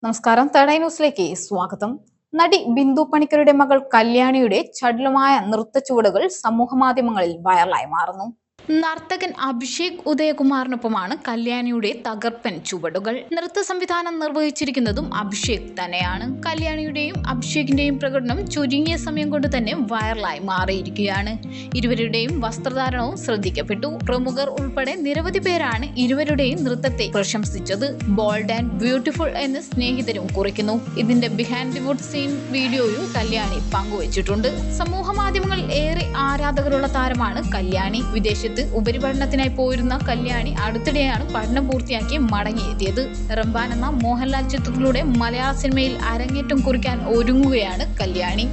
നമസ്കാരം. Third eye ന്യൂസിലേക്ക് സ്വാഗതം. നടി ബിന്ദു പണിക്കരുടെ മകൾ കല്യാണിയുടെ ചടുലമായ നൃത്ത ചുവടുകൾ സമൂഹമാധ്യമങ്ങളിൽ വൈറലായി മാറുന്നു. നർത്തകൻ അഭിഷേക് ഉദയകുമാറിനൊപ്പമാണ് കല്യാണിയുടെ തകർപ്പൻ ചുവടുകൾ. നൃത്ത സംവിധാനം നിർവഹിച്ചിരിക്കുന്നതും അഭിഷേക് തന്നെയാണ്. കല്യാണിയുടെയും അഭിഷേകിന്റെയും പ്രകടനം ചുരുങ്ങിയ സമയം കൊണ്ട് തന്നെ വൈറലായി മാറിയിരിക്കുകയാണ്. ഇരുവരുടെയും വസ്ത്രധാരണവും ശ്രദ്ധിക്കപ്പെട്ടു. പ്രമുഖർ ഉൾപ്പെടെ നിരവധി പേരാണ് ഇരുവരുടെയും നൃത്തത്തെ പ്രശംസിച്ചത്. ബോൾഡ് ആൻഡ് ബ്യൂട്ടിഫുൾ എന്ന് സ്നേഹിതരും കുറിക്കുന്നു. ഇതിന്റെ ബിഹൈൻഡ് ദി വുഡ് സീൻ വീഡിയോയും കല്യാണി പങ്കുവച്ചിട്ടുണ്ട്. സമൂഹ മാധ്യമങ്ങളിൽ ഏറെ ആരാധകരുള്ള താരമാണ് കല്യാണി. വിദേശത്ത് ഉപരിപഠനത്തിനായി പോയിരുന്ന കല്യാണി അടുത്തിടെയാണ് പഠനം പൂർത്തിയാക്കി മടങ്ങിയെത്തിയത്. റംബാൻ എന്ന മോഹൻലാൽ ചിത്രത്തിലൂടെ മലയാള സിനിമയിൽ അരങ്ങേറ്റം കുറിക്കാൻ ഒരുങ്ങുകയാണ് കല്യാണി.